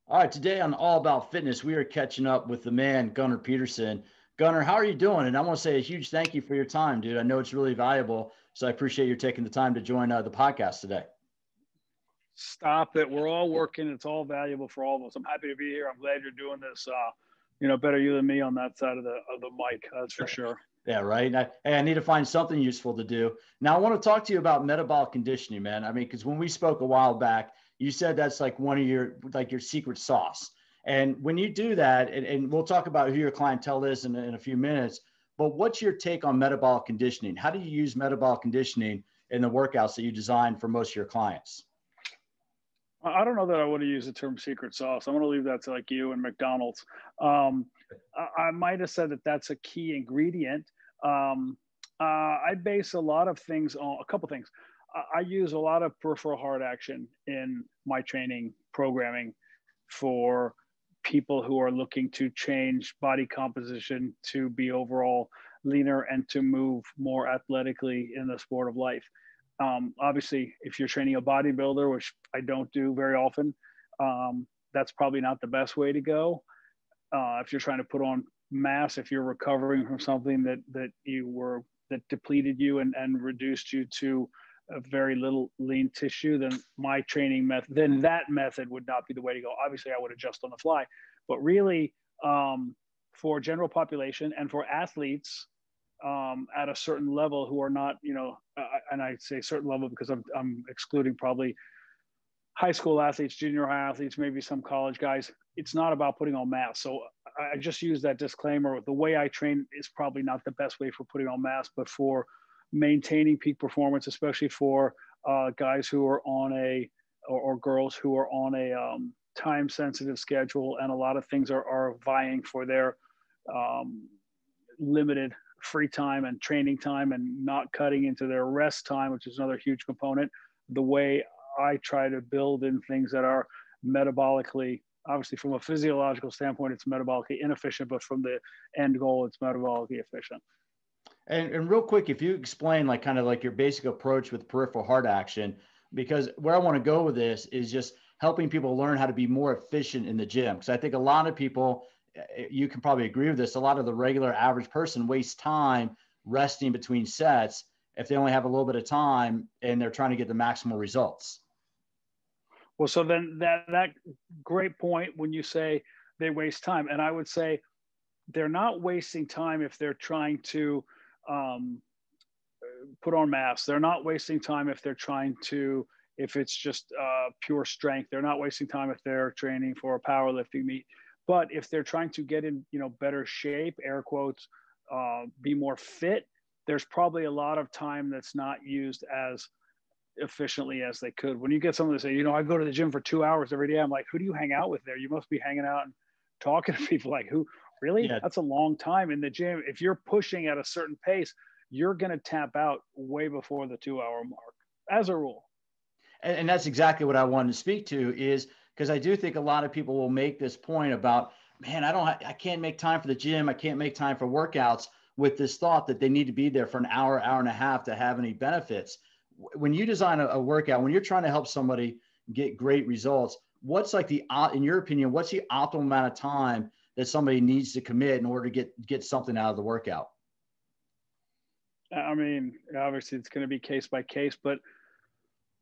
All right, today on All About Fitness, we are catching up with the man, Gunnar Peterson. Gunnar, how are you doing? And I want to say a huge thank you for your time, dude. I know it's really valuable. So I appreciate you taking the time to join the podcast today. Stop it. We're all working. It's all valuable for all of us. I'm happy to be here. I'm glad you're doing this. Better you than me on that side of the mic. That's for sure. Yeah, right. I need to find something useful to do. Now, I want to talk to you about metabolic conditioning, man. I mean, because when we spoke a while back, you said that's like one of your secret sauce. And when you do that, and we'll talk about who your clientele is in a few minutes, but what's your take on metabolic conditioning? How do you use metabolic conditioning in the workouts that you design for most of your clients? I don't know that I would have used the term secret sauce. I'm going to leave that to like you and McDonald's. Um, I might have said that that's a key ingredient. I base a lot of things on a couple things. I use a lot of peripheral heart action in my training programming for people who are looking to change body composition to be overall leaner and to move more athletically in the sport of life. Obviously, if you're training a bodybuilder, which I don't do very often, that's probably not the best way to go. If you're trying to put on mass, if you're recovering from something that depleted you and reduced you to a very little lean tissue, then that method would not be the way to go. Obviously, I would adjust on the fly, but really, for general population and for athletes at a certain level who are not, and I say certain level because I'm excluding probably high school athletes, junior high athletes, maybe some college guys. It's not about putting on mass. So I just use that disclaimer. The way I train is probably not the best way for putting on mass, but for maintaining peak performance, especially for guys who are or girls who are on a time sensitive schedule. And a lot of things are vying for their limited free time and training time and not cutting into their rest time, which is another huge component. The way I try to build in things that are metabolically, obviously from a physiological standpoint, it's metabolically inefficient, but from the end goal, it's metabolically efficient. And real quick, if you explain like kind of like your basic approach with peripheral heart action, because where I want to go with this is just helping people learn how to be more efficient in the gym. Because I think a lot of people, you can probably agree with this, a lot of the regular average person wastes time resting between sets if they only have a little bit of time and they're trying to get the maximal results. Well, so then that great point when you say they waste time. And I would say they're not wasting time if they're trying to put on mass. They're not wasting time if if it's just pure strength. They're not wasting time if they're training for a powerlifting meet. But if they're trying to get in, better shape, air quotes, be more fit, there's probably a lot of time that's not used as efficiently as they could. When you get someone to say, I go to the gym for 2 hours every day, I'm like, who do you hang out with there? You must be hanging out and talking to people. Like, who really? Yeah. That's a long time in the gym. If you're pushing at a certain pace, you're going to tap out way before the 2 hour mark as a rule. And that's exactly what I wanted to speak to, is because I do think a lot of people will make this point about, man, I can't make time for the gym. I can't make time for workouts, with this thought that they need to be there for an hour, hour and a half to have any benefits. When you design a workout, when you're trying to help somebody get great results, what's like in your opinion, what's the optimal amount of time that somebody needs to commit in order to get something out of the workout? I mean, obviously it's going to be case by case, but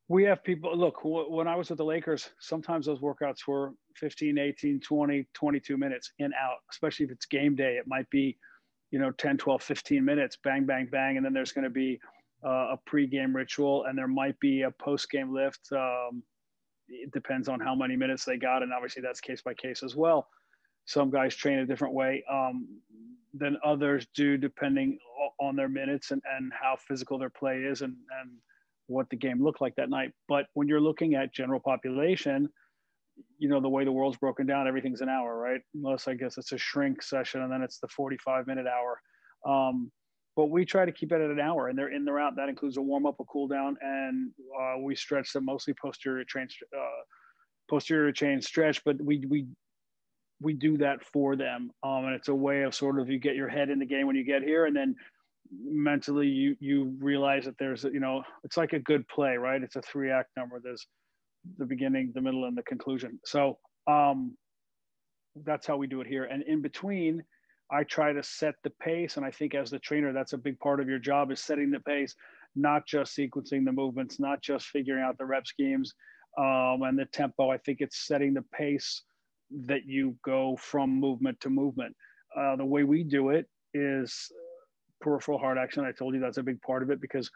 we have people, look, when I was with the Lakers, sometimes those workouts were 15, 18, 20, 22 minutes in out, especially if it's game day. It might be, 10, 12, 15 minutes, bang, bang, bang. And then there's going to be a pre-game ritual, and there might be a post-game lift. It depends on how many minutes they got. And obviously that's case by case as well. Some guys train a different way than others do, depending on their minutes and how physical their play is and what the game looked like that night. But when you're looking at general population, the way the world's broken down, everything's an hour, right? Unless I guess it's a shrink session and then it's the 45-minute hour. But we try to keep it at an hour, and they're in, they're out. That includes a warm up, a cool down, and we stretch them mostly posterior chain stretch, but we do that for them. And it's a way of sort of, you get your head in the game when you get here, and then mentally you realize that there's, it's like a good play, right? It's a 3-act number. There's the beginning, the middle, and the conclusion. So That's how we do it here. And in between, I try to set the pace. And I think as the trainer, that's a big part of your job, is setting the pace, not just sequencing the movements, not just figuring out the rep schemes and the tempo. I think it's setting the pace that you go from movement to movement. The way we do it is peripheral hard action. I told you that's a big part of it, because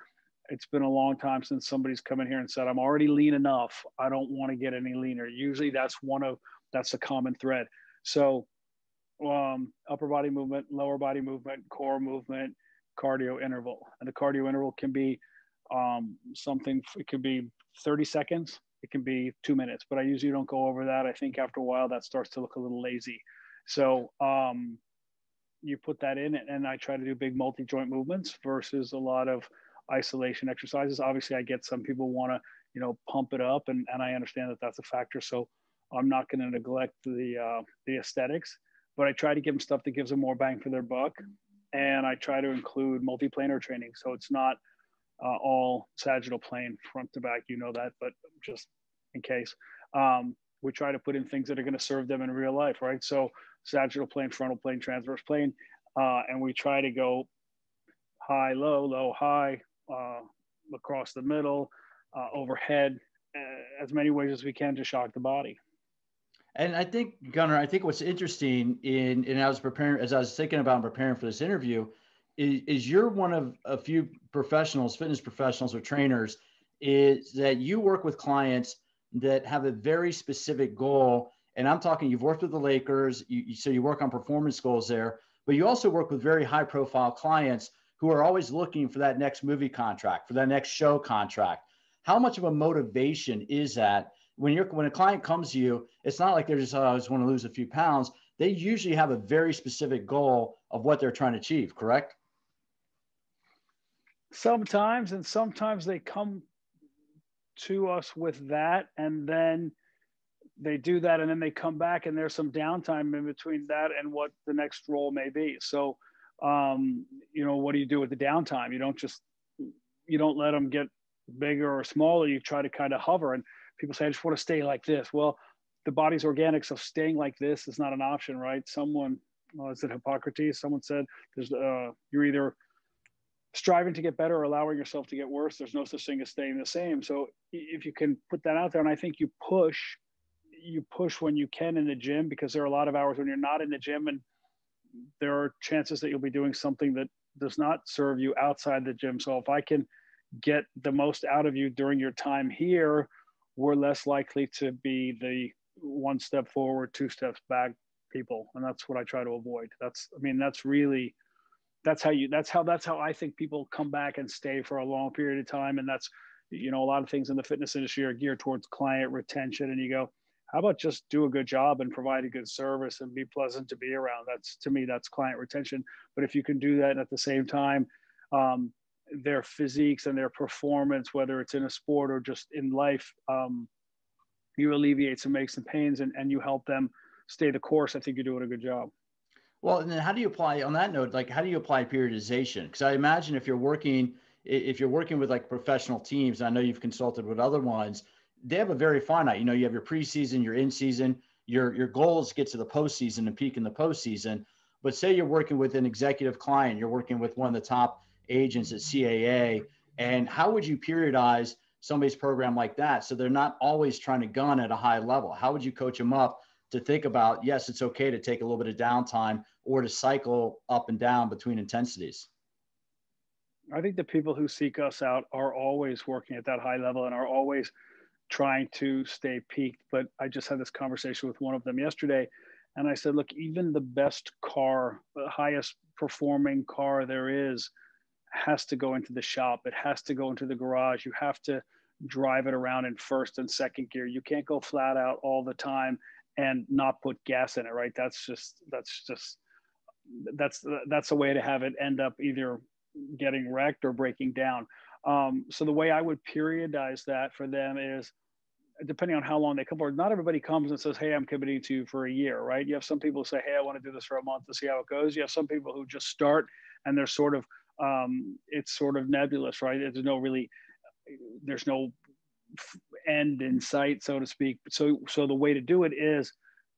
it's been a long time since somebody's come in here and said, I'm already lean enough, I don't want to get any leaner. Usually that's the common thread. So upper body movement, lower body movement, core movement, cardio interval. And the cardio interval can be it could be 30 seconds, it can be 2 minutes, but I usually don't go over that. I think after a while that starts to look a little lazy. So you put that in, and I try to do big multi-joint movements versus a lot of isolation exercises. Obviously I get some people want to, pump it up, and I understand that that's a factor. So I'm not going to neglect the aesthetics, but I try to give them stuff that gives them more bang for their buck. And I try to include multi-planar training. So it's not all sagittal plane front to back, that, but just in case, we try to put in things that are going to serve them in real life. Right. So sagittal plane, frontal plane, transverse plane. And we try to go high, low, low, high, across the middle, overhead, as many ways as we can to shock the body. And I think, Gunnar, what's interesting as I was thinking about preparing for this interview, is you're one of a few professionals, fitness professionals or trainers, is that you work with clients that have a very specific goal. And I'm talking, you've worked with the Lakers, so you work on performance goals there, but you also work with very high profile clients who are always looking for that next movie contract, for that next show contract. How much of a motivation is that? When a client comes to you, it's not like they're just, I just want to lose a few pounds. They usually have a very specific goal of what they're trying to achieve, correct? Sometimes, and sometimes they come to us with that, and then they do that, and then they come back, and there's some downtime in between that and what the next role may be. So, what do you do with the downtime? You don't let them get bigger or smaller. You try to kind of hover, and people say, I just want to stay like this. Well, the body's organic, so staying like this is not an option, right? Is it Hippocrates? Someone said, you're either striving to get better or allowing yourself to get worse. There's no such thing as staying the same. So if you can put that out there, and I think you push when you can in the gym, because there are a lot of hours when you're not in the gym, and there are chances that you'll be doing something that does not serve you outside the gym. So if I can get the most out of you during your time here, we're less likely to be the one step forward, two steps back people. And that's what I try to avoid. That's how I think people come back and stay for a long period of time. And that's, a lot of things in the fitness industry are geared towards client retention. And you go, how about just do a good job and provide a good service and be pleasant to be around? To me, that's client retention. But if you can do that, and at the same time, their physiques and their performance, whether it's in a sport or just in life, you alleviate some aches and pains, and you help them stay the course. I think you're doing a good job. Well, and then how do you apply, on that note, how do you apply periodization? Because I imagine if you're working with like professional teams, I know you've consulted with other ones, they have a very finite, you have your preseason, your in season, your goal is to get to the postseason and peak in the postseason. But say you're working with an executive client, you're working with one of the top agents at CAA, and how would you periodize somebody's program like that so they're not always trying to gun at a high level? How would you coach them up to think about, yes, it's okay to take a little bit of downtime or to cycle up and down between intensities? I think the people who seek us out are always working at that high level and are always trying to stay peaked. But I just had this conversation with one of them yesterday, and I said, look, even the best car, the highest performing car there is, has to go into the shop. It has to go into the garage. You have to drive it around in first and second gear. You can't go flat out all the time and not put gas in it, right? That's a way to have it end up either getting wrecked or breaking down. So the way I would periodize that for them is, depending on how long they come forward, not everybody comes and says, hey, I'm committing to you for a year, right? You have some people who say, hey, I want to do this for a month to see how it goes. You have some people who just start and they're sort of, it's sort of nebulous, right? There's no end in sight, so to speak. So the way to do it is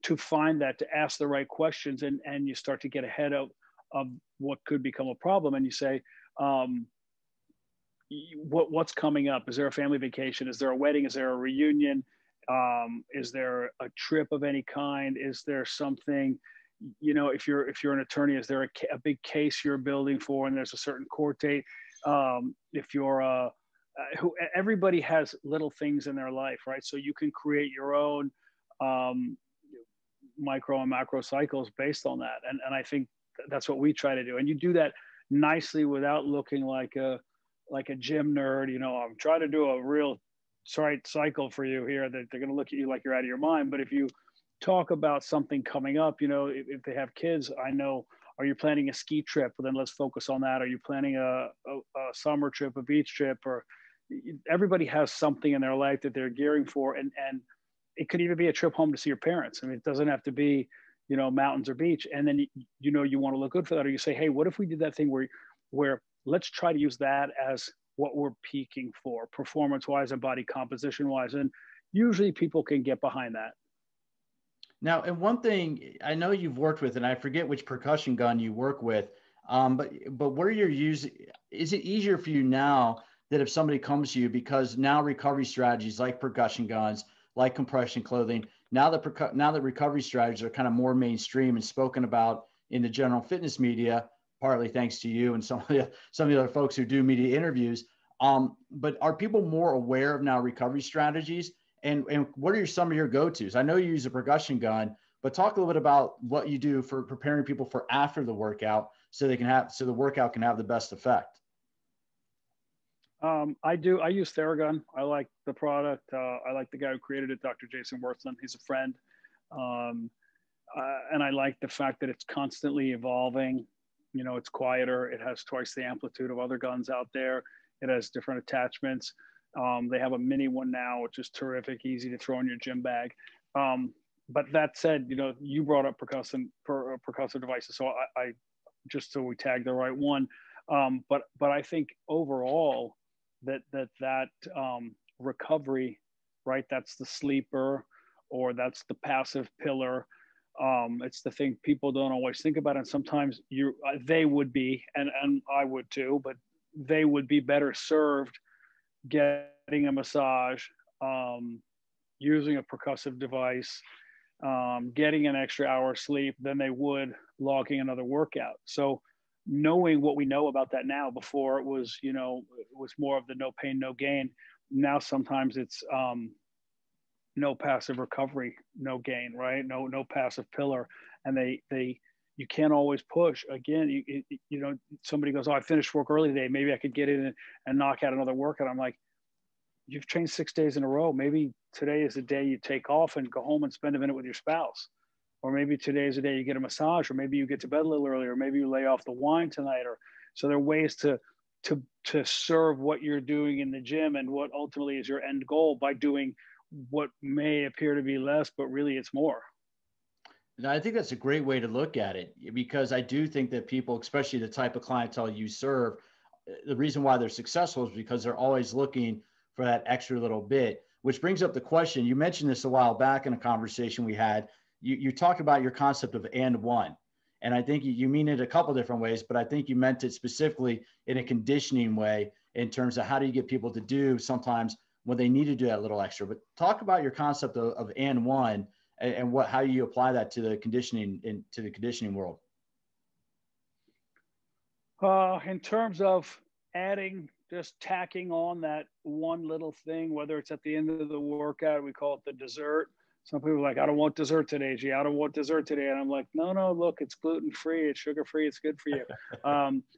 to find that, to ask the right questions, and you start to get ahead of what could become a problem. And you say, what's coming up? Is there a family vacation? Is there a wedding? Is there a reunion? Is there a trip of any kind? Is there something, you know, if you're an attorney, is there a big case you're building for, and there's a certain court date? If you're everybody has little things in their life, right? So you can create your own micro and macro cycles based on that. And I think that's what we try to do. And you do that nicely without looking like a gym nerd. You know, I'm trying to do a real right cycle for you here. They're going to look at you like you're out of your mind. But if you talk about something coming up, you know, if they have kids, I know, are you planning a ski trip? Well, then let's focus on that. Are you planning a summer trip, a beach trip? Or everybody has something in their life that they're gearing for. And it could even be a trip home to see your parents. I mean, it doesn't have to be, you know, mountains or beach. And then, you know, you want to look good for that. Or you say, hey, what if we did that thing where let's try to use that as what we're peaking for, performance-wise and body composition-wise. And usually people can get behind that. Now, and one thing I know you've worked with, and I forget which percussion gun you work with, but what are your using? Is it easier for you now that if somebody comes to you, because now recovery strategies like percussion guns, like compression clothing, now that recovery strategies are kind of more mainstream and spoken about in the general fitness media, partly thanks to you and some of the other folks who do media interviews. But are people more aware of now recovery strategies? And what are some of your go-tos? I know you use a percussion gun, but talk a little bit about what you do for preparing people for after the workout so the workout can have the best effect. I use Theragun. I like the product. I like the guy who created it, Dr. Jason Wortham. He's a friend. And I like the fact that it's constantly evolving. You know, it's quieter. It has twice the amplitude of other guns out there. It has different attachments. They have a mini one now, which is terrific, easy to throw in your gym bag. But that said, you know, you brought up percussive devices. So I just so we tag the right one. But I think overall that recovery, right? That's the sleeper, or that's the passive pillar. It's the thing people don't always think about. And sometimes they would be, and I would too, but they would be better served getting a massage, using a percussive device, getting an extra hour sleep than they would logging another workout. So knowing what we know about that now, before it was, you know, it was more of the no pain, no gain. Now sometimes it's no passive recovery, no gain, right? No passive pillar. And you can't always push. Again, you know, somebody goes, oh, I finished work early today. Maybe I could get in and knock out another workout. I'm like, you've trained 6 days in a row. Maybe today is the day you take off and go home and spend a minute with your spouse. Or maybe today is the day you get a massage, or maybe you get to bed a little earlier, or maybe you lay off the wine tonight. Or so there are ways to serve what you're doing in the gym and what ultimately is your end goal by doing what may appear to be less, but really it's more. And I think that's a great way to look at it, because I do think that people, especially the type of clientele you serve, the reason why they're successful is because they're always looking for that extra little bit, which brings up the question. You mentioned this a while back in a conversation we had. You talk about your concept of and one. And I think you mean it a couple different ways, but I think you meant it specifically in a conditioning way in terms of how do you get people to do sometimes when they need to do that little extra. But talk about your concept of and one and how you apply that to the conditioning world. In terms of just tacking on that one little thing, whether it's at the end of the workout, we call it the dessert. Some people are like, I don't want dessert today, G. I don't want dessert today. And I'm like, no, look, it's gluten-free, it's sugar-free, it's good for you.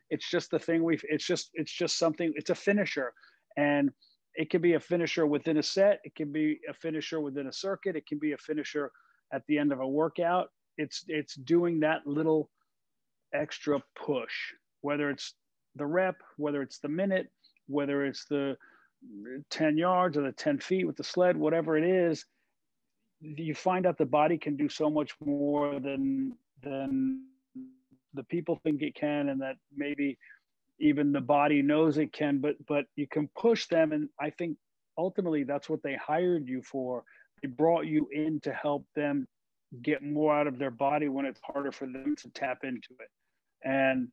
It's just the thing it's just something, it's a finisher. And it can be a finisher within a set. It can be a finisher within a circuit. It can be a finisher at the end of a workout. It's doing that little extra push, whether it's the rep, whether it's the minute, whether it's the 10 yards or the 10 feet with the sled, whatever it is. You find out the body can do so much more than the people think it can, and that maybe even the body knows it can, but you can push them. And I think ultimately that's what they hired you for. They brought you in to help them get more out of their body when it's harder for them to tap into it. And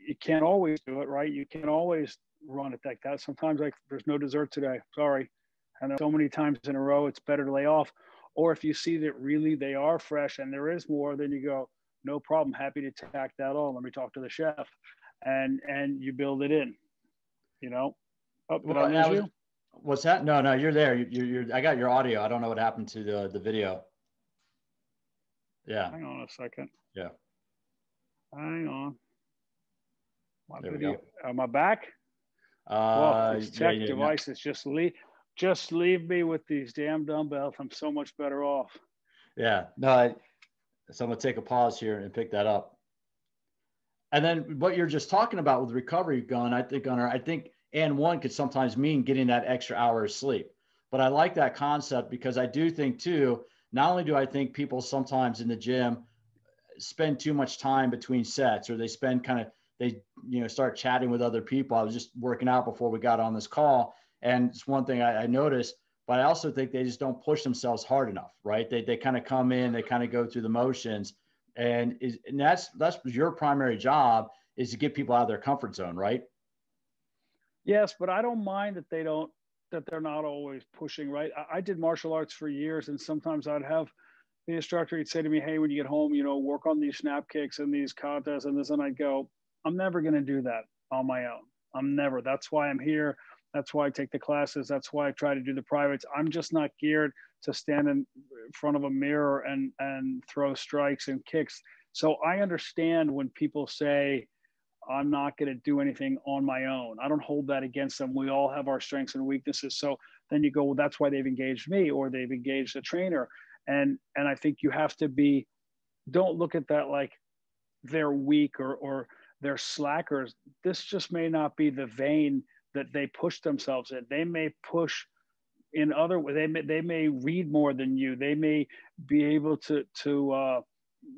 you can't always do it, right? You can't always run it like that. Sometimes, like, there's no dessert today. Sorry. And so many times in a row, it's better to lay off. Or if you see that really they are fresh and there is more, then you go, no problem. Happy to tack that on. Let me talk to the chef, and you build it in. You know. Oh, did I lose you? What's that? No, you're there. You're. I got your audio. I don't know what happened to the video. Yeah. Hang on a second. Yeah. Hang on. My there video. We go. Am I back? Well, these tech devices no. just leave me with these damn dumbbells. I'm so much better off. Yeah. No. So I'm gonna take a pause here and pick that up. And then what you're just talking about with recovery, Gunnar, I think and one could sometimes mean getting that extra hour of sleep. But I like that concept because I do think too, not only do I think people sometimes in the gym spend too much time between sets, or they start chatting with other people. I was just working out before we got on this call, and it's one thing I noticed, but I also think they just don't push themselves hard enough, right? They kind of come in, they kind of go through the motions, and that's your primary job, is to get people out of their comfort zone, right? Yes, but I don't mind that they're not always pushing, right? I did martial arts for years, and sometimes I'd have the instructor, he'd say to me, hey, when you get home, work on these snap kicks and these katas and this, and I'd go, I'm never going to do that on my own. That's why I'm here. That's why I take the classes. That's why I try to do the privates. I'm just not geared to stand in front of a mirror and throw strikes and kicks. So I understand when people say, I'm not going to do anything on my own. I don't hold that against them. We all have our strengths and weaknesses. So then you go, well, that's why they've engaged me, or they've engaged a trainer. And I think you have to don't look at that like they're weak or they're slackers. This just may not be the vein that they push themselves in. They may push in other ways. They may read more than you. They may be able to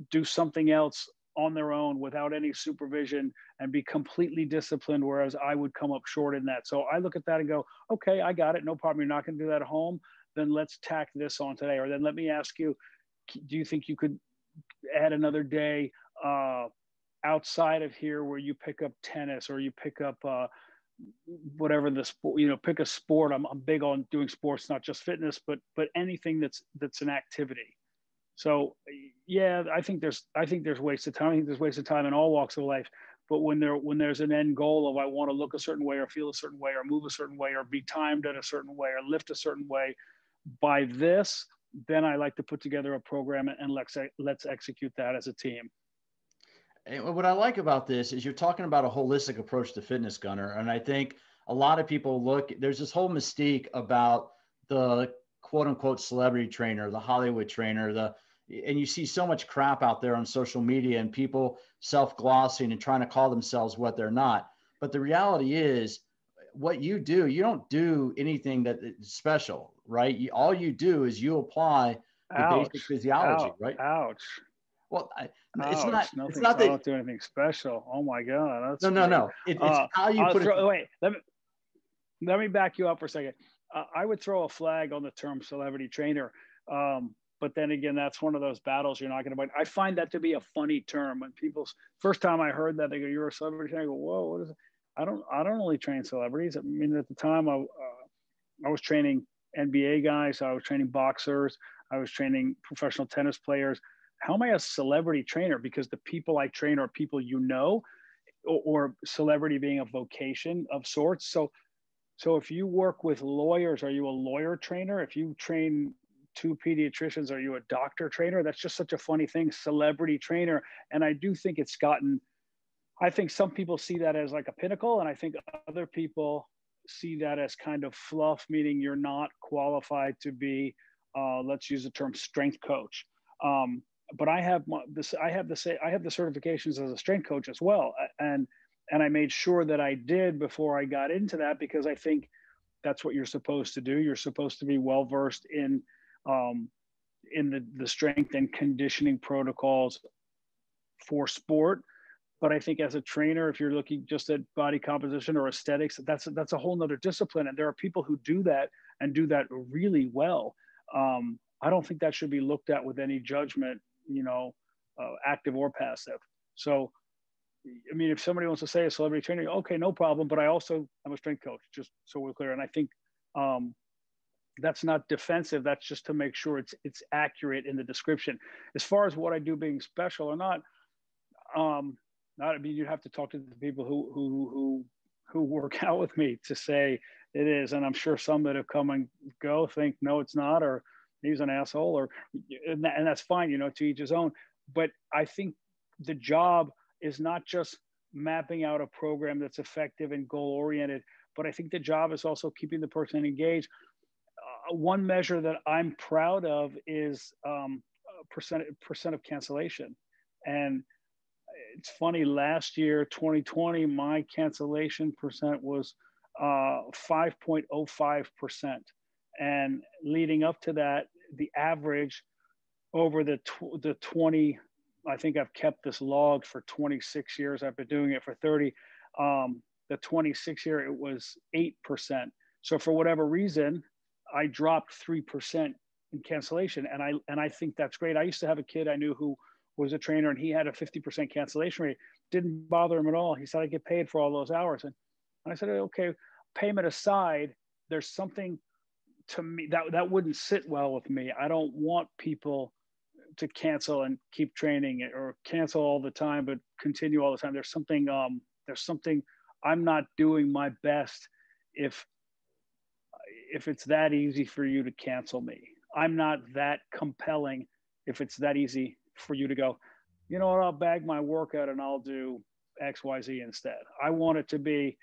do something else on their own without any supervision and be completely disciplined, whereas I would come up short in that. So I look at that and go, okay, I got it. No problem. You're not going to do that at home. Then let's tack this on today. Or then let me ask you, do you think you could add another day outside of here where you pick up tennis, or you pick up whatever the sport, pick a sport. I'm big on doing sports, not just fitness, but anything that's an activity. So yeah, I think there's wasted time. I think there's wasted time in all walks of life. But when there's an end goal of, I want to look a certain way, or feel a certain way, or move a certain way, or be timed in a certain way, or lift a certain way, by this, then I like to put together a program and let's execute that as a team. And what I like about this is you're talking about a holistic approach to fitness, Gunnar. And I think a lot of people there's this whole mystique about the quote unquote celebrity trainer, the Hollywood trainer, and you see so much crap out there on social media, and people self-glossing and trying to call themselves what they're not. But the reality is, what you do, you don't do anything that is special, right? All you do is you apply the basic physiology, right? Ouch. Well, it's not that I don't do anything special. Oh my God. That's no. It's how you put it. Wait, let me back you up for a second. I would throw a flag on the term celebrity trainer. But then again, that's one of those battles you're not going to win. I find that to be a funny term. When first time I heard that, they go, "You're a celebrity trainer." I go, "Whoa, what is it?" I don't only train celebrities. I mean, at the time I was training NBA guys. I was training boxers. I was training professional tennis players. How am I a celebrity trainer? Because the people I train are people or celebrity being a vocation of sorts. So if you work with lawyers, are you a lawyer trainer? If you train 2 pediatricians, are you a doctor trainer? That's just such a funny thing, celebrity trainer. And I do think I think some people see that as like a pinnacle, and I think other people see that as kind of fluff, meaning you're not qualified to be, let's use the term strength coach. But I have the certifications as a strength coach as well, and I made sure that I did before I got into that, because I think that's what you're supposed to do. You're supposed to be well versed in the strength and conditioning protocols for sport, But I think as a trainer, if you're looking just at body composition or aesthetics, that's a whole nother discipline. And there are people who do that and do that really well. I don't think that should be looked at with any judgment, active or passive. So, I mean, if somebody wants to say a celebrity trainer, okay, no problem. But I also am a strength coach, just so we're clear. And I think that's not defensive. That's just to make sure it's accurate in the description. As far as what I do being special or not, I mean, you have to talk to the people who work out with me to say it is. And I'm sure some that have come and go think, no, it's not, or he's an asshole, and that's fine, to each his own. But I think the job is not just mapping out a program that's effective and goal oriented, but I think the job is also keeping the person engaged. One measure that I'm proud of is percent of cancellation. And it's funny, last year, 2020, my cancellation percent was 5.05%. And leading up to that, the average over the 20, I think I've kept this log for 26 years. I've been doing it for 30. The 26 year, it was 8%. So for whatever reason, I dropped 3% in cancellation. And I think that's great. I used to have a kid I knew who was a trainer, and he had a 50% cancellation rate. Didn't bother him at all. He said, I get paid for all those hours. And I said, okay, payment aside, there's something to me that wouldn't sit well with me. I don't want people to cancel and keep training, or cancel all the time, but continue all the time. There's something I'm not doing my best if it's that easy for you to cancel me. I'm not that compelling if it's that easy for you to go, you know what, I'll bag my workout and I'll do X, Y, Z instead. I want it to be,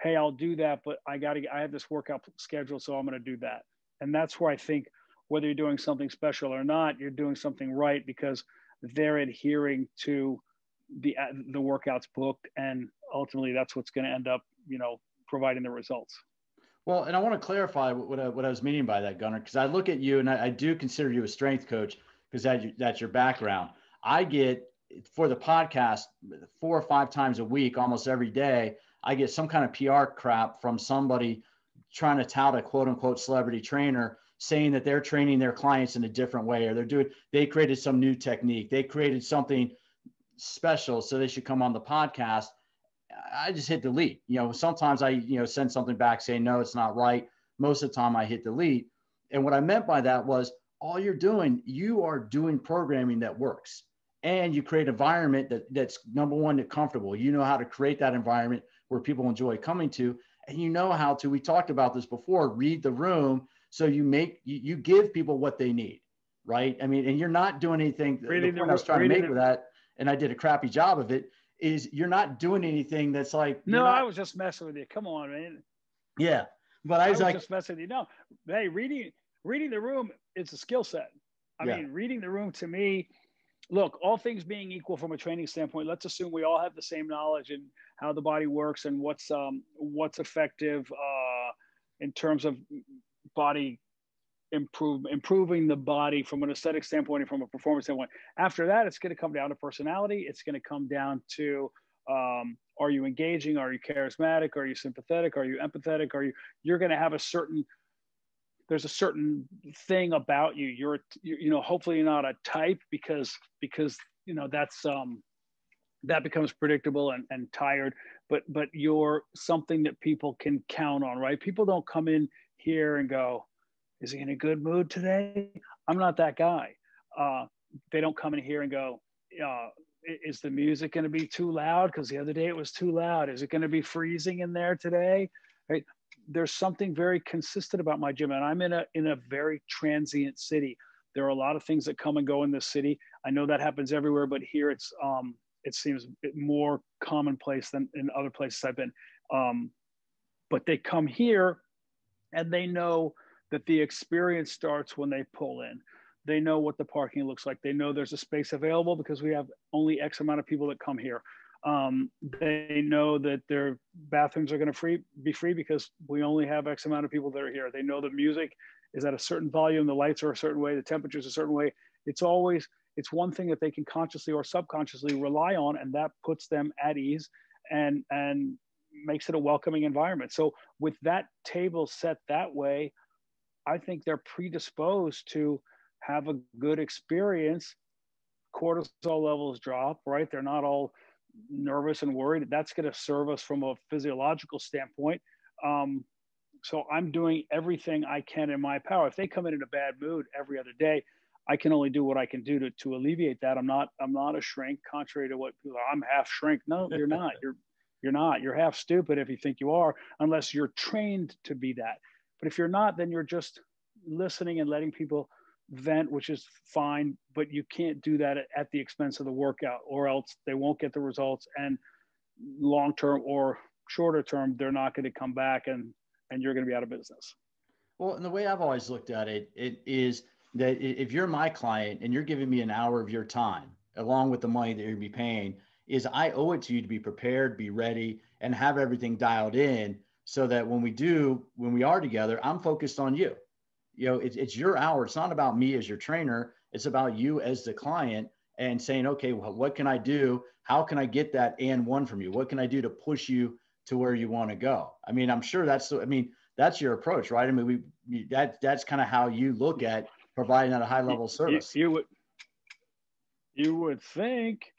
hey, I'll do that, but I have this workout schedule, so I'm going to do that. And that's where I think whether you're doing something special or not, you're doing something right, because they're adhering to the workouts booked. And ultimately that's what's going to end up, providing the results. Well, and I want to clarify what I was meaning by that, Gunnar, because I look at you and I do consider you a strength coach, because that's your background. I get, for the podcast, 4 or 5 times a week, almost every day, I get some kind of PR crap from somebody trying to tout a quote unquote celebrity trainer, saying that they're training their clients in a different way, or they created some new technique. They created something special, so they should come on the podcast. I just hit delete. Sometimes I, send something back saying, no, it's not right. Most of the time I hit delete. And what I meant by that was, you are doing programming that works, and you create an environment that's, number one, comfortable. You know how to create that environment where people enjoy coming to, and you know how to, we talked about this before, read the room. So you give people what they need, right? I mean, and you're not doing anything. The point I was trying to make with that, and I did a crappy job of it, is you're not doing anything that's like, no, I was just messing with you. Come on, man. Yeah. But I was like, just messing with you. No, hey, reading the room, it's a skill set. I mean, reading the room, to me, look, all things being equal from a training standpoint, let's assume we all have the same knowledge and how the body works and what's effective in terms of body improving the body from an aesthetic standpoint and from a performance standpoint. After that, it's going to come down to personality. It's going to come down to, are you engaging? Are you charismatic? Are you sympathetic? Are you empathetic? You're going to have there's a certain thing about you. You're hopefully you're not a type, because that's, that becomes predictable and tired, but you're something that people can count on, right? People don't come in here and go, is he in a good mood today? I'm not that guy. They don't come in here and go, is the music going to be too loud? Because the other day it was too loud. Is it going to be freezing in there today? Right? There's something very consistent about my gym, and I'm in a very transient city. There are a lot of things that come and go in this city. I know that happens everywhere, but here it seems more commonplace than in other places I've been. But they come here and they know that the experience starts when they pull in. They know what the parking looks like. They know there's a space available because we have only X amount of people that come here. They know that their bathrooms are going to be free because we only have X amount of people that are here. They know the music is at a certain volume, the lights are a certain way, the temperature's a certain way. It's always it's one thing that they can consciously or subconsciously rely on, and that puts them at ease and makes it a welcoming environment. So with that table set that way, I think they're predisposed to have a good experience. Cortisol levels drop, right? They're not all nervous and worried. That's going to serve us from a physiological standpoint. So I'm doing everything I can in my power. If they come in a bad mood every other day, I can only do what I can do to alleviate that. I'm not a shrink, contrary to what people are. I'm half shrink. No, you're not. You're not. You're half stupid if you think you are, unless you're trained to be that. But if you're not, then you're just listening and letting people vent, which is fine. But you can't do that at the expense of the workout, or else they won't get the results. And long term or shorter term, they're not going to come back, and you're going to be out of business. Well, and the way I've always looked at it, it is that if you're my client and you're giving me an hour of your time, along with the money that you're going to be paying, is I owe it to you to be prepared, be ready, and have everything dialed in so that when we are together, I'm focused on you. It's your hour. It's not about me as your trainer. It's about you as the client and saying, okay, well, what can I do? How can I get that and one from you? What can I do to push you to where you want to go? I mean, I'm sure that's your approach, right? I mean, that's kind of how you look at providing that a high level service. You would think.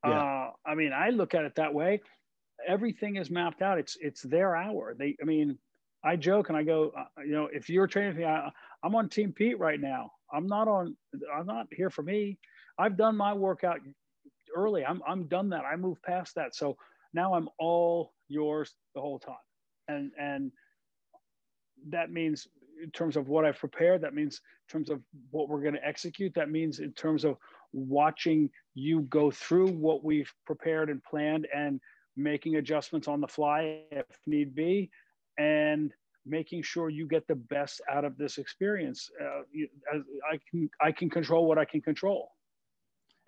Yeah. I mean, I look at it that way. Everything is mapped out. It's their hour. I joke and I go, if you're training me, I'm on Team Pete right now. I'm not here for me. I've done my workout early. I'm done that. I moved past that. So now I'm all yours the whole time. And that means in terms of what I've prepared, that means in terms of what we're going to execute, that means in terms of watching you go through what we've prepared and planned and making adjustments on the fly if need be, and making sure you get the best out of this experience. I can control what I can control.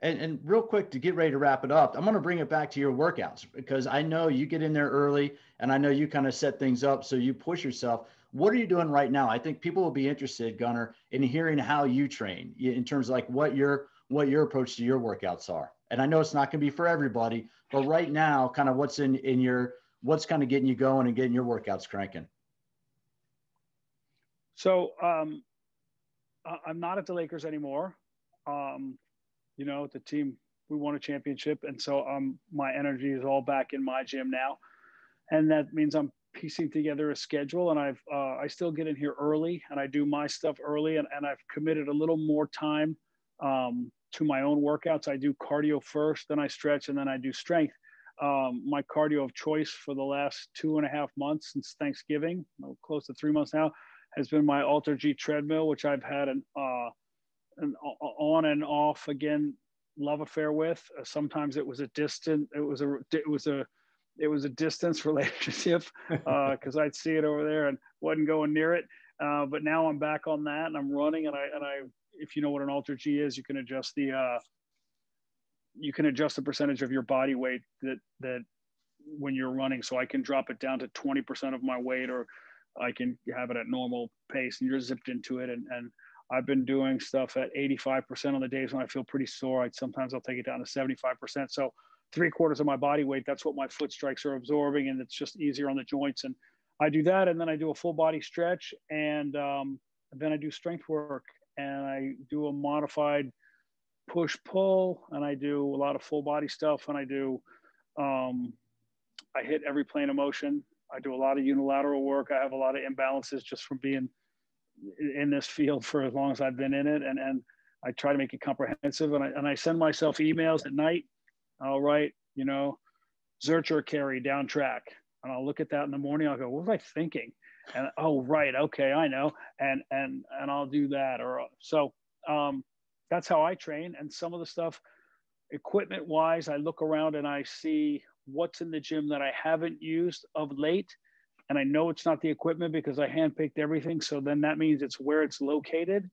And real quick, to get ready to wrap it up, I'm going to bring it back to your workouts, because I know you get in there early and I know you kind of set things up so you push yourself. What are you doing right now? I think people will be interested, Gunnar, in hearing how you train in terms of like what your approach to your workouts are. And I know it's not going to be for everybody, but right now, kind of what's what's kind of getting you going and getting your workouts cranking. So I'm not at the Lakers anymore. The team, we won a championship. And so my energy is all back in my gym now. And that means I'm piecing together a schedule, and I still get in here early and I do my stuff early, and I've committed a little more time to my own workouts. I do cardio first, then I stretch, and then I do strength. My cardio of choice for the last 2.5 months since Thanksgiving, close to 3 months now, has been my Alter G treadmill, which I've had an on and off again love affair with. Sometimes it was a distance relationship because I'd see it over there and wasn't going near it. But now I'm back on that and I'm running, and I if you know what an Alter G is, you can adjust the percentage of your body weight that when you're running. So I can drop it down to 20% of my weight, or I can have it at normal pace, and you're zipped into it. And I've been doing stuff at 85% on the days when I feel pretty sore. Sometimes I'll take it down to 75%. So 3/4 of my body weight, that's what my foot strikes are absorbing, and it's just easier on the joints. And I do that, and then I do a full body stretch, and then I do strength work, and I do a modified push pull, and I do a lot of full body stuff, and I do I hit every plane of motion. I do a lot of unilateral work. I have a lot of imbalances just from being in this field for as long as I've been in it, and I try to make it comprehensive, and I send myself emails at night. I'll write, Zercher carry down track, and I'll look at that in the morning. I'll go, what was I thinking? And oh, right, okay, I know, and I'll do that. Or so that's how I train. And some of the stuff, equipment wise, I look around and I see what's in the gym that I haven't used of late, and I know it's not the equipment because I handpicked everything. So then that means it's where it's located,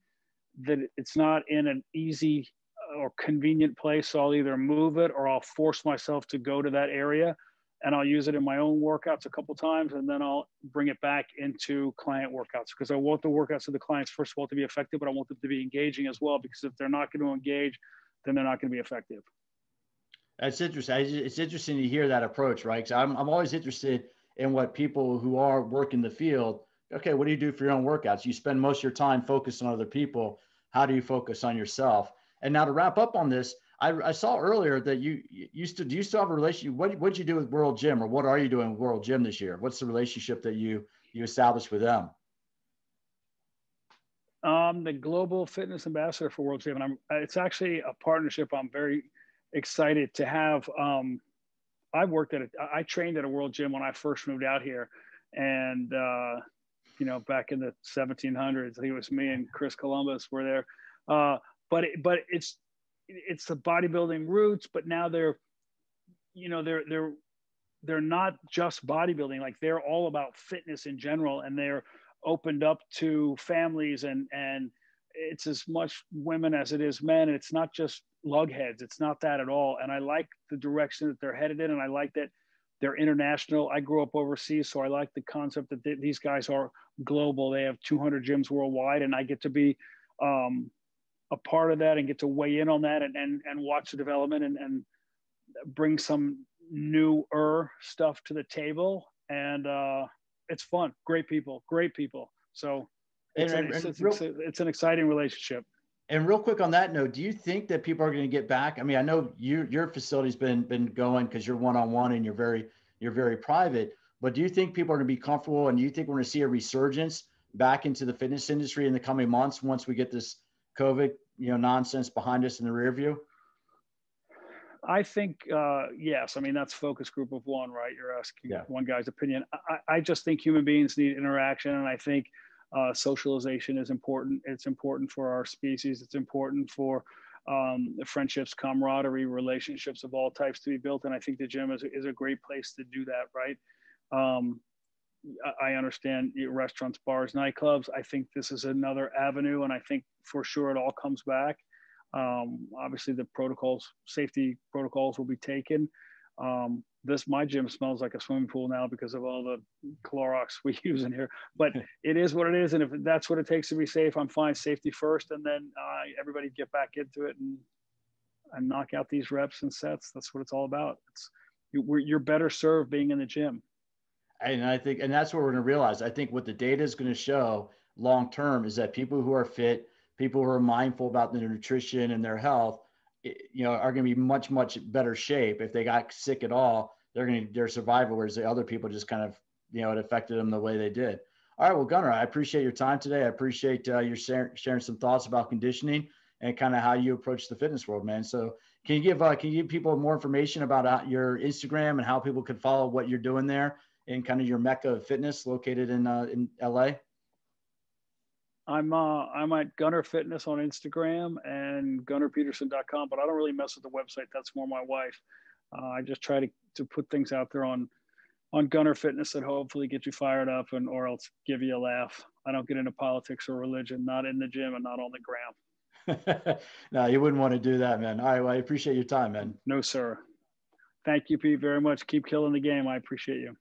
that it's not in an easy or convenient place. So I'll either move it or I'll force myself to go to that area, and I'll use it in my own workouts a couple times, and then I'll bring it back into client workouts, because I want the workouts of the clients, first of all, to be effective, but I want them to be engaging as well, because if they're not going to engage, then they're not going to be effective. That's interesting. It's interesting to hear that approach, right? Because I'm always interested in what people who are working the field. Okay, what do you do for your own workouts? You spend most of your time focused on other people. How do you focus on yourself? And now to wrap up on this, I saw earlier that do you still have a relationship? What'd you do with World Gym, or what are you doing with World Gym this year? What's the relationship that you established with them? The global fitness ambassador for World Gym, and it's actually a partnership I'm very excited to have. I trained at a World Gym when I first moved out here, and back in the 1700s, I think it was me and Chris Columbus were there. But it's the bodybuilding roots, but now they're not just bodybuilding. Like, they're all about fitness in general, and they're opened up to families, and it's as much women as it is men. It's not just lugheads. It's not that at all. And I like the direction that they're headed in. And I like that they're international. I grew up overseas, so I like the concept that these guys are global. They have 200 gyms worldwide, and I get to be a part of that and get to weigh in on that and watch the development and bring some newer stuff to the table. And it's fun. Great people. So it's an exciting relationship. And real quick on that note, do you think that people are going to get back? I mean, I know your facility's been going because you're one-on-one and you're very private, but do you think people are going to be comfortable, and do you think we're going to see a resurgence back into the fitness industry in the coming months once we get this COVID, nonsense behind us in the rear view? I think, yes. I mean, that's focus group of one, right? You're asking one guy's opinion. I just think human beings need interaction. And I think socialization is important. It's important for our species. It's important for friendships, camaraderie, relationships of all types to be built. And I think the gym is a great place to do that, right? I understand restaurants, bars, nightclubs. I think this is another avenue, and I think for sure it all comes back. Obviously the safety protocols will be taken. My gym smells like a swimming pool now because of all the Clorox we use in here, but it is what it is. And if that's what it takes to be safe, I'm fine. Safety first. And then everybody get back into it and knock out these reps and sets. That's what it's all about. You're better served being in the gym. And I think, and that's what we're going to realize. I think what the data is going to show long-term is that people who are fit, people who are mindful about their nutrition and their health, are going to be much, much better shape. If they got sick at all, their survival, whereas the other people just kind of, it affected them the way they did. All right. Well, Gunnar, I appreciate your time today. I appreciate your sharing some thoughts about conditioning and kind of how you approach the fitness world, man. So can you give people more information about your Instagram and how people can follow what you're doing there in kind of your mecca of fitness located in LA? I'm at Gunnar Fitness on Instagram and GunnarPeterson.com, but I don't really mess with the website. That's more my wife. I just try to put things out there on Gunnar Fitness that hopefully get you fired up or else give you a laugh. I don't get into politics or religion, not in the gym and not on the gram. No, you wouldn't want to do that, man. All right. Well, I appreciate your time, man. No, sir. Thank you, Pete, very much. Keep killing the game. I appreciate you.